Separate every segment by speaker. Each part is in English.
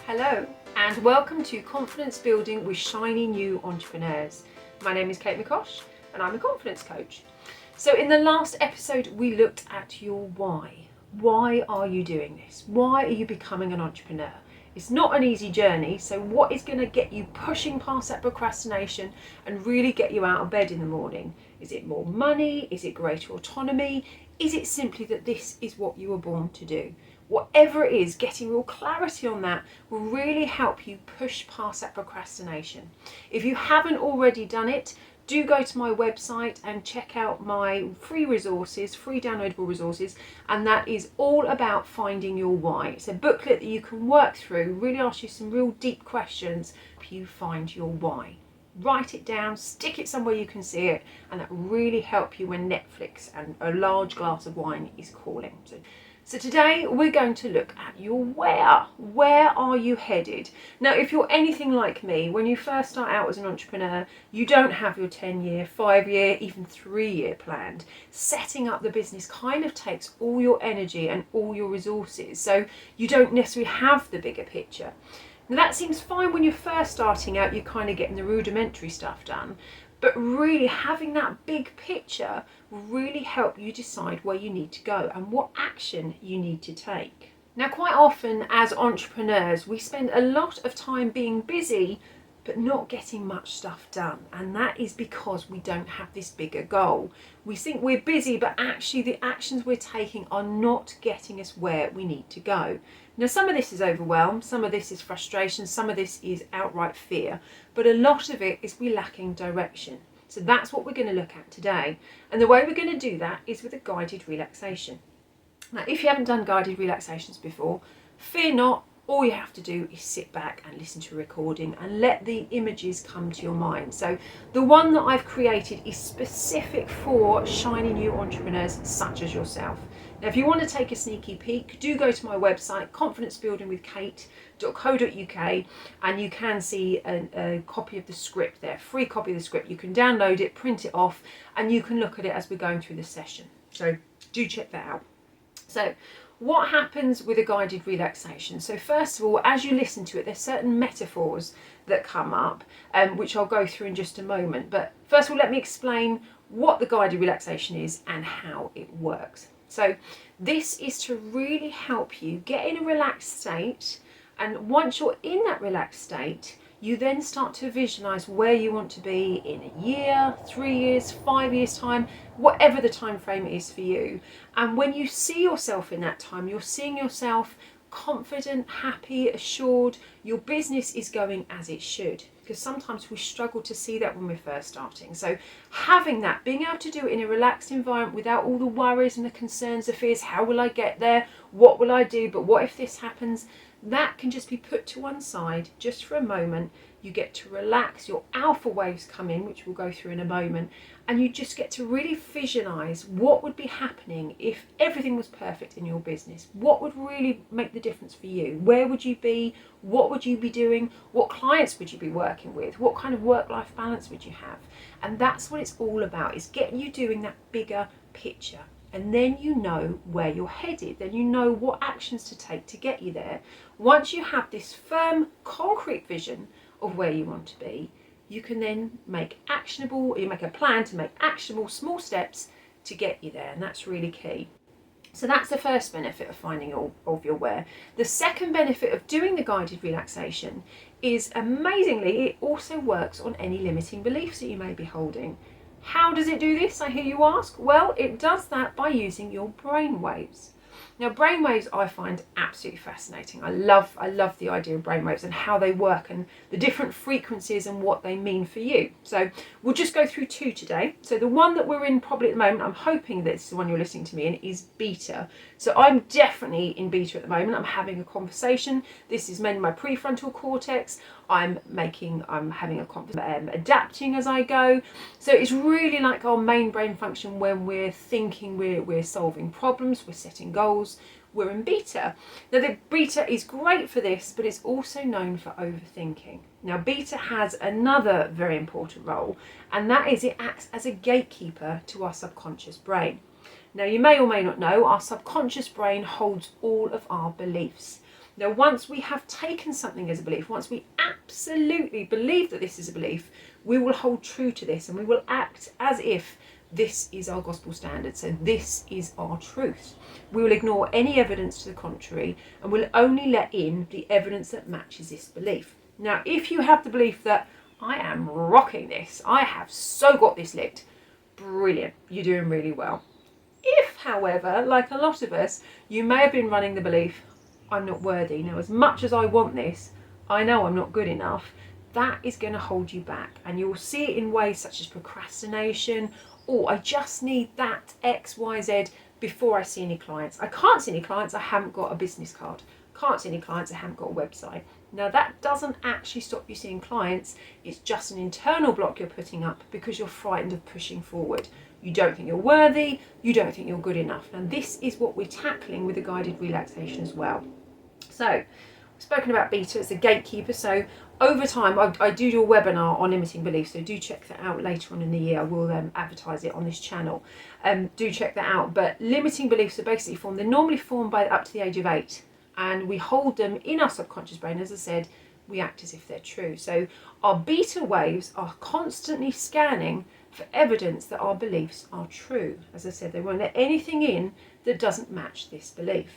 Speaker 1: Hello and welcome to Confidence Building with Shiny New Entrepreneurs. My name is Kate McCosh and I'm a confidence coach. So in the last episode we looked at your why. Why are you doing this? Why are you becoming an entrepreneur? It's not an easy journey, so what is going to get you pushing past that procrastination and really get you out of bed in the morning? Is it more money? Is it greater autonomy? Is it simply that this is what you were born to do? Whatever it is, getting real clarity on that will really help you push past that procrastination. If you haven't already done it, do go to my website and check out my free resources, free downloadable resources, and that is all about finding your why. It's a booklet that you can work through, really ask you some real deep questions to help you find your why. Write it down, stick it somewhere you can see it, and that will really help you when Netflix and a large glass of wine is calling. So today we're going to look at your where. Where are you headed? Now, if you're anything like me, when you first start out as an entrepreneur, you don't have your 10-year, 5-year, even 3-year planned. Setting up the business kind of takes all your energy and all your resources, so you don't necessarily have the bigger picture. Now that seems fine when you're first starting out, you're kind of getting the rudimentary stuff done. But really having that big picture will really help you decide where you need to go and what action you need to take. Now, quite often as entrepreneurs, we spend a lot of time being busy but not getting much stuff done. And that is because we don't have this bigger goal. We think we're busy, but actually the actions we're taking are not getting us where we need to go. Now, some of this is overwhelm, some of this is frustration, some of this is outright fear, but a lot of it is we're lacking direction. So that's what we're going to look at today. And the way we're going to do that is with a guided relaxation. Now, if you haven't done guided relaxations before, fear not. All you have to do is sit back and listen to a recording and let the images come to your mind. So the one that I've created is specific for shiny new entrepreneurs such as yourself. Now, if you want to take a sneaky peek, do go to my website, confidencebuildingwithkate.co.uk, and you can see a copy of the script there, free copy of the script. You can download it, print it off, and you can look at it as we're going through the session. So do check that out. So what happens with a guided relaxation? So first of all, as you listen to it, there's certain metaphors that come up, which I'll go through in just a moment. But first of all, let me explain what the guided relaxation is and how it works. So this is to really help you get in a relaxed state. And once you're in that relaxed state, you then start to visualize where you want to be in a year, 3 years, 5 years time, whatever the time frame is for you. And when you see yourself in that time, you're seeing yourself confident, happy, assured. Your business is going as it should, because sometimes we struggle to see that when we're first starting. So having that, being able to do it in a relaxed environment without all the worries and the concerns, the fears, how will I get there? What will I do? But what if this happens? That can just be put to one side just for a moment. You get to relax, your alpha waves come in, which we'll go through in a moment, and you just get to really visualize what would be happening if everything was perfect in your business. What would really make the difference for you? Where would you be? What would you be doing? What clients would you be working with? What kind of work-life balance would you have? And that's what it's all about, is getting you doing that bigger picture. And then you know where you're headed, then you know what actions to take to get you there. Once you have this firm, concrete vision of where you want to be, you can then make a plan to make actionable small steps to get you there, and that's really key. So that's the first benefit of finding all of your where. The second benefit of doing the guided relaxation is, amazingly, it also works on any limiting beliefs that you may be holding. How does it do this, I hear you ask? Well, it does that by using your brain waves. Now, brainwaves I find absolutely fascinating. I love the idea of brainwaves and how they work and the different frequencies and what they mean for you. So we'll just go through two today. So the one that we're in probably at the moment, I'm hoping that this is the one you're listening to me in, is beta. So I'm definitely in beta at the moment. I'm having a conversation. This is mainly my prefrontal cortex. I'm having a conversation, adapting as I go. So it's really like our main brain function when we're thinking, we're solving problems, we're setting goals. We're in beta. Now, the beta is great for this, but it's also known for overthinking. Now, beta has another very important role, and that is it acts as a gatekeeper to our subconscious brain. Now, you may or may not know, our subconscious brain holds all of our beliefs. Now, once we have taken something as a belief, once we absolutely believe that this is a belief, we will hold true to this and we will act as if this is our gospel standard. So this is our truth. We will ignore any evidence to the contrary and will only let in the evidence that matches this belief. Now, if you have the belief that I am rocking this, I have so got this licked, brilliant, you're doing really well. If, however, like a lot of us, you may have been running the belief, I'm not worthy. Now, as much as I want this, I know I'm not good enough. That is going to hold you back. And you'll see it in ways such as procrastination, or I just need that X, Y, Z before I see any clients. I can't see any clients, I haven't got a business card. Can't see any clients, I haven't got a website. Now, that doesn't actually stop you seeing clients. It's just an internal block you're putting up because you're frightened of pushing forward. You don't think you're worthy, you don't think you're good enough. And this is what we're tackling with the guided relaxation as well. So, we've spoken about beta as a gatekeeper. So, over time, I do a webinar on limiting beliefs. So, do check that out later on in the year. I will advertise it on this channel. Do check that out. But limiting beliefs are basically they're normally formed by up to the age of 8. And we hold them in our subconscious brain. As I said, we act as if they're true. So, our beta waves are constantly scanning for evidence that our beliefs are true. As I said, they won't let anything in that doesn't match this belief.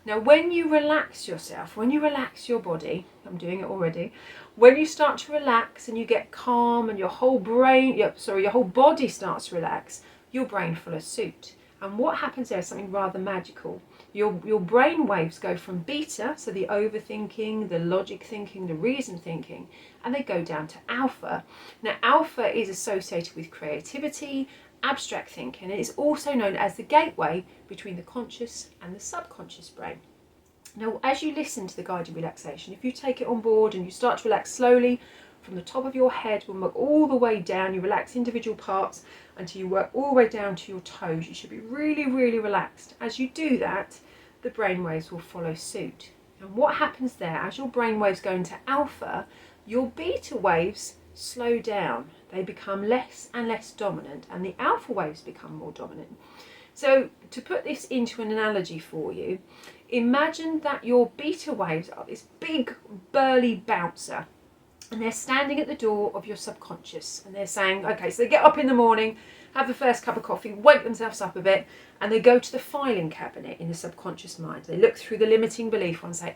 Speaker 1: Now, when you relax yourself, when you relax your body, I'm doing it already, when you start to relax and you get calm and your whole body starts to relax, your brain follows suit. And what happens there is something rather magical. Your brain waves go from beta, so the overthinking, the logic thinking, the reason thinking, and they go down to alpha. Now, alpha is associated with creativity, abstract thinking, and it's also known as the gateway between the conscious and the subconscious brain. Now, as you listen to the guided relaxation, if you take it on board and you start to relax slowly from the top of your head, we'll work all the way down, you relax individual parts until you work all the way down to your toes. You should be really, really relaxed. As you do that, the brain waves will follow suit. And what happens there, as your brain waves go into alpha, your beta waves slow down. They become less and less dominant, and the alpha waves become more dominant. So to put this into an analogy for you, imagine that your beta waves are this big burly bouncer, and they're standing at the door of your subconscious, and they're saying, okay, so they get up in the morning, have the first cup of coffee, wake themselves up a bit, and they go to the filing cabinet in the subconscious mind. They look through the limiting belief and say,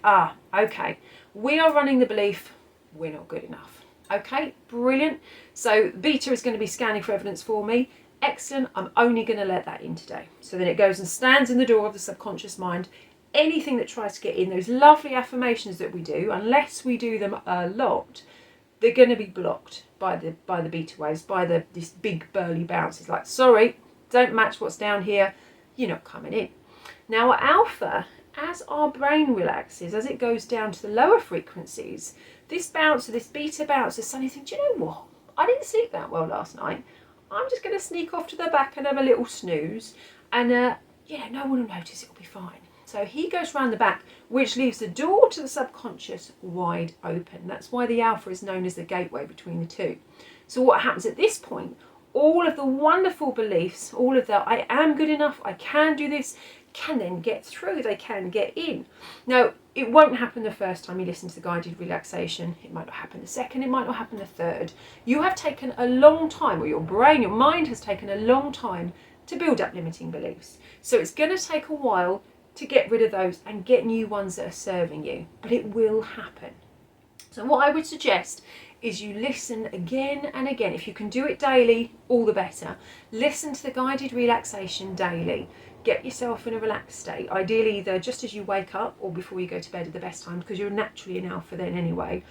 Speaker 1: okay, we are running the belief, we're not good enough. Okay, brilliant. So beta is going to be scanning for evidence for me. Excellent, I'm only going to let that in today. So then it goes and stands in the door of the subconscious mind. Anything that tries to get in, those lovely affirmations that we do, unless we do them a lot, they're going to be blocked by the beta waves, by this big burly bounce. It's like, sorry, don't match what's down here, you're not coming in. Now alpha, as our brain relaxes, as it goes down to the lower frequencies, this bouncer, this beta bouncer, suddenly thinks, do you know what? I didn't sleep that well last night. I'm just going to sneak off to the back and have a little snooze, and no one will notice, it'll be fine. So he goes round the back, which leaves the door to the subconscious wide open. That's why the alpha is known as the gateway between the two. So what happens at this point, all of the wonderful beliefs, all of the I am good enough, I can do this, can then get through, they can get in. Now, it won't happen the first time you listen to the guided relaxation. It might not happen the second, it might not happen the third. You have taken a long time, or your brain, your mind has taken a long time to build up limiting beliefs. So it's going to take a while to get rid of those and get new ones that are serving you, but it will happen. So what I would suggest is you listen again and again. If you can do it daily, all the better. Listen to the guided relaxation daily. Get yourself in a relaxed state, ideally either just as you wake up or before you go to bed at the best time, because you're naturally in alpha then anyway.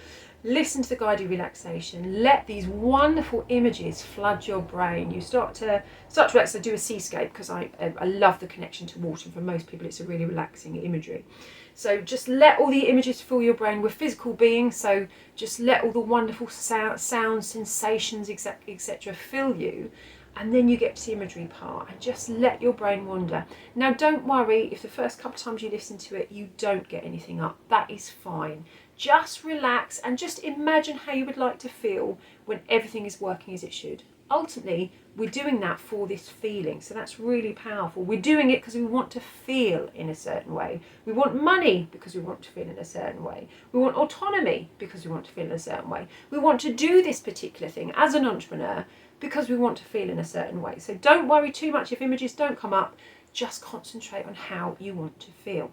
Speaker 1: Listen to the guided relaxation. Let these wonderful images flood your brain. You start to relax. I do a seascape because I love the connection to water, and for most people it's a really relaxing imagery. So just let all the images fill your brain. We're physical beings, so just let all the wonderful sounds, sensations, etc. fill you. And then you get to the imagery part and just let your brain wander. Now, don't worry if the first couple of times you listen to it, you don't get anything up. That is fine. Just relax and just imagine how you would like to feel when everything is working as it should. Ultimately, we're doing that for this feeling. So that's really powerful. We're doing it because we want to feel in a certain way. We want money because we want to feel in a certain way. We want autonomy because we want to feel in a certain way. We want to do this particular thing as an entrepreneur because we want to feel in a certain way. So don't worry too much if images don't come up. Just concentrate on how you want to feel.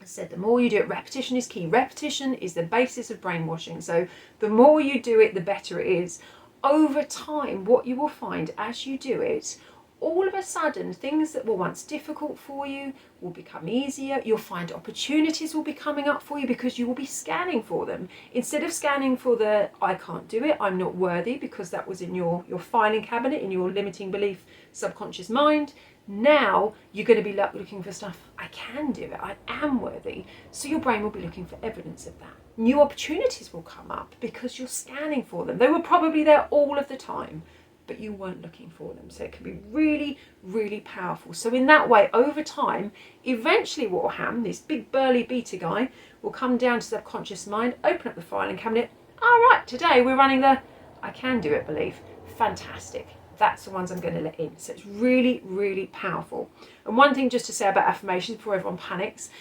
Speaker 1: I said the more you do it, repetition is key. Repetition is the basis of brainwashing. So the more you do it, the better it is. Over time, what you will find as you do it, all of a sudden, things that were once difficult for you will become easier. You'll find opportunities will be coming up for you because you will be scanning for them. Instead of scanning for the, I can't do it, I'm not worthy, because that was in your filing cabinet, in your limiting belief subconscious mind. Now you're going to be looking for stuff, I can do it, I am worthy. So your brain will be looking for evidence of that. New opportunities will come up because you're scanning for them. They were probably there all of the time, but you weren't looking for them. So it can be really, really powerful. So in that way, over time, eventually what will happen, this big burly beta guy will come down to subconscious mind, open up the filing cabinet. All right, today we're running the I can do it belief. Fantastic. That's the ones I'm going to let in. So it's really, really powerful. And one thing just to say about affirmations before everyone panics,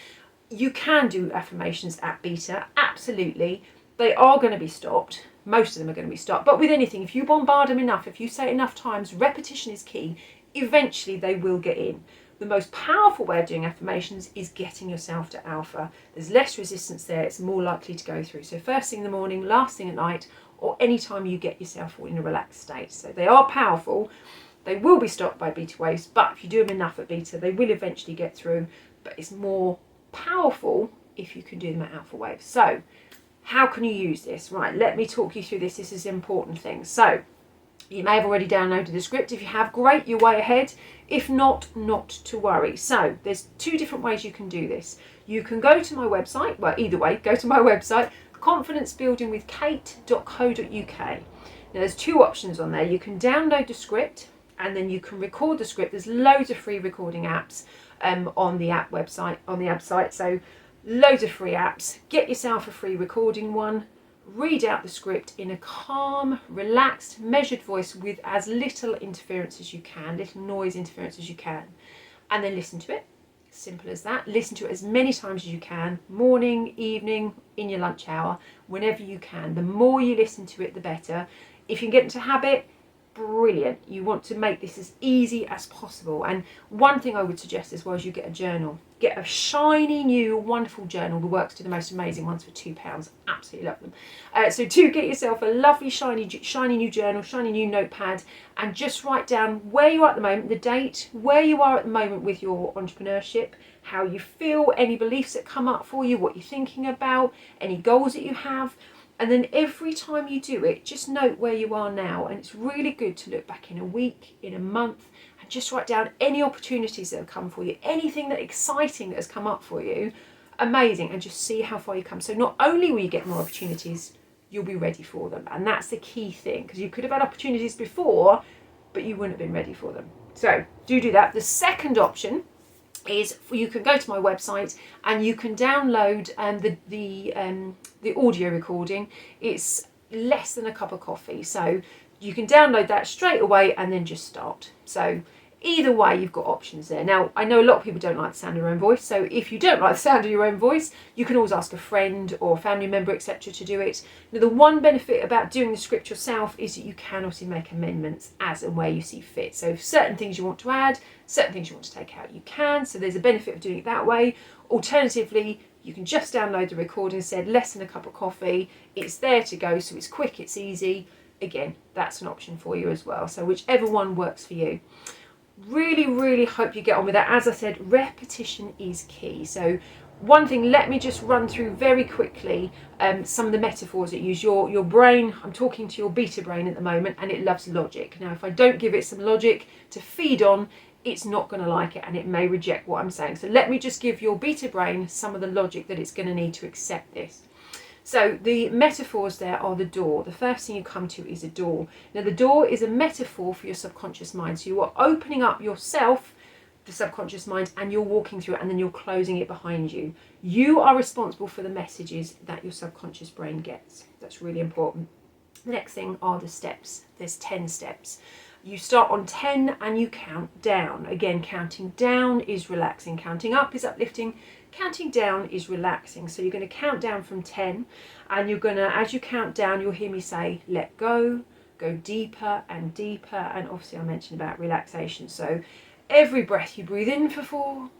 Speaker 1: you can do affirmations at beta, absolutely. They are going to be stopped. Most of them are going to be stopped. But with anything, if you bombard them enough, if you say it enough times, repetition is key. Eventually they will get in. The most powerful way of doing affirmations is getting yourself to alpha. There's less resistance there. It's more likely to go through. So first thing in the morning, last thing at night, or any time you get yourself in a relaxed state. So they are powerful. They will be stopped by beta waves, but if you do them enough at beta, they will eventually get through. But it's more powerful if you can do them at alpha waves. So how can you use this? Right, let me talk you through this. This is an important thing. So you may have already downloaded the script. If you have, great, you're way ahead. If not, not to worry. So there's two different ways you can do this. You can go to my website. Well, either way, go to my website, confidencebuildingwithkate.co.uk. Now there's two options on there. You can download the script and then you can record the script. There's loads of free recording apps on the app website, on the app site. So loads of free apps. Get yourself a free recording one. Read out the script in a calm, relaxed, measured voice with as little interference as you can, little noise interference as you can, and then listen to it. Simple as that. Listen to it as many times as you can, morning, evening, in your lunch hour, whenever you can. The more you listen to it, the better. If you can get into habit, brilliant. You want to make this as easy as possible. And one thing I would suggest as well is you get a journal. Get a shiny new wonderful journal. The Works do the most amazing ones for £2. Absolutely love them. So do get yourself a lovely shiny new journal, shiny new notepad, and just write down where you are at the moment, the date, where you are at the moment with your entrepreneurship, how you feel, any beliefs that come up for you, what you're thinking about, any goals that you have. And then every time you do it, just note where you are now. And it's really good to look back in a week, in a month, and just write down any opportunities that have come for you, anything that exciting that has come up for you. Amazing. And just see how far you come. So not only will you get more opportunities, you'll be ready for them. And that's the key thing, because you could have had opportunities before, but you wouldn't have been ready for them. So do that. The second option is you can go to my website and you can download the audio recording. It's less than a cup of coffee, so you can download that straight away and then just start. So either way, you've got options there. Now, I know a lot of people don't like the sound of their own voice, so if you don't like the sound of your own voice, you can always ask a friend or a family member, etc., to do it. Now, the one benefit about doing the script yourself is that you can obviously make amendments as and where you see fit. So if certain things you want to add, certain things you want to take out, you can. So there's a benefit of doing it that way. Alternatively, you can just download the recording, said less than a cup of coffee. It's there to go, so it's quick, it's easy. Again, that's an option for you as well. So whichever one works for you. Really, really hope you get on with that. As I said, repetition is key. So one thing, let me just run through very quickly some of the metaphors that use your brain. I'm talking to your beta brain at the moment, and it loves logic. Now, if I don't give it some logic to feed on, it's not going to like it and it may reject what I'm saying. So let me just give your beta brain some of the logic that it's going to need to accept this. So the metaphors there are the door. The first thing you come to is a door. Now the door is a metaphor for your subconscious mind. So you are opening up yourself, the subconscious mind, and you're walking through it and then you're closing it behind you. You are responsible for the messages that your subconscious brain gets. That's really important. The next thing are the steps. There's 10 steps. You start on 10 and you count down. Again, counting down is relaxing. Counting up is uplifting. Counting down is relaxing. So you're going to count down from 10, and you're going to, as you count down, you'll hear me say, let go, go deeper and deeper. And obviously I mentioned about relaxation. So every breath you breathe in for 4,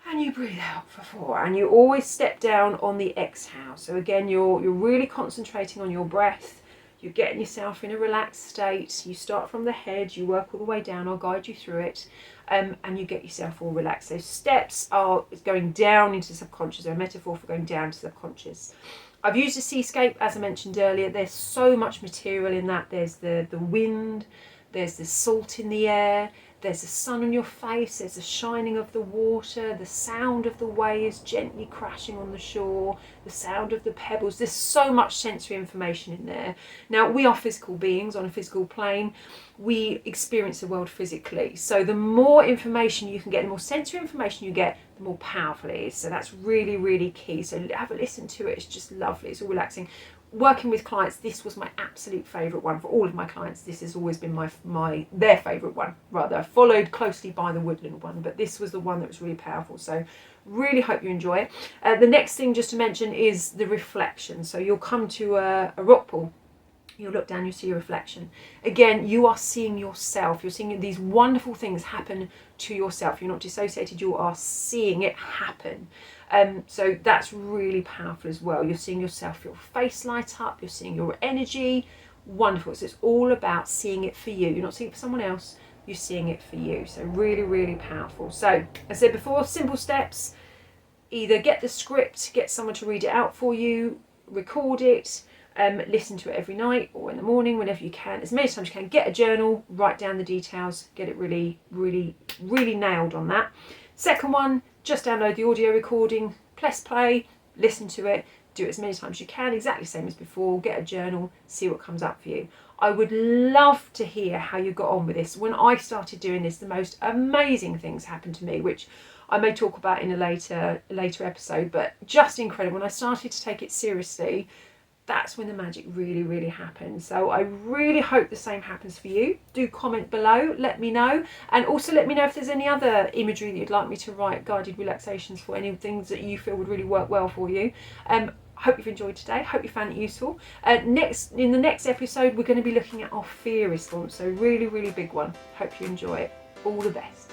Speaker 1: and you breathe out for 4, and you always step down on the exhale. So again, you're really concentrating on your breath. You're getting yourself in a relaxed state. You start from the head, you work all the way down. I'll guide you through it, and you get yourself all relaxed. So steps are going down into the subconscious. They're a metaphor for going down to subconscious. I've used a seascape, as I mentioned earlier. There's so much material in that. There's the wind, there's the salt in the air, there's the sun on your face, there's the shining of the water, the sound of the waves gently crashing on the shore, the sound of the pebbles. There's so much sensory information in there. Now, we are physical beings on a physical plane. We experience the world physically. So the more information you can get, the more sensory information you get, the more powerful it is. So that's really, really key. So have a listen to it. It's just lovely. It's all relaxing. Working with clients, this was my absolute favourite one. For all of my clients, this has always been their favourite one, rather, followed closely by the woodland one, but this was the one that was really powerful. So really hope you enjoy it. The next thing just to mention is the reflection. So you'll come to a rock pool, you'll look down, you see your reflection. Again, you are seeing yourself. You're seeing these wonderful things happen to yourself. You're not dissociated, you are seeing it happen. So that's really powerful as well. You're seeing yourself, your face light up, you're seeing your energy. Wonderful. So it's all about seeing it for you. You're not seeing it for someone else, you're seeing it for you. So really, really powerful. So as I said before, simple steps. Either get the script, get someone to read it out for you, record it, listen to it every night or in the morning, whenever you can, as many times as you can. Get a journal, write down the details, get it really, really, really nailed on that. Second one, just download the audio recording, press play, listen to it, do it as many times as you can, exactly the same as before. Get a journal, see what comes up for you. I would love to hear how you got on with this. When I started doing this, the most amazing things happened to me, which I may talk about in a later episode, but just incredible. When I started to take it seriously, that's when the magic really, really happens. So I really hope the same happens for you. Do comment below, let me know. And also let me know if there's any other imagery that you'd like me to write, guided relaxations for, any things that you feel would really work well for you. Hope you've enjoyed today. Hope you found it useful. In the next episode, we're going to be looking at our fear response. So really, really big one. Hope you enjoy it. All the best.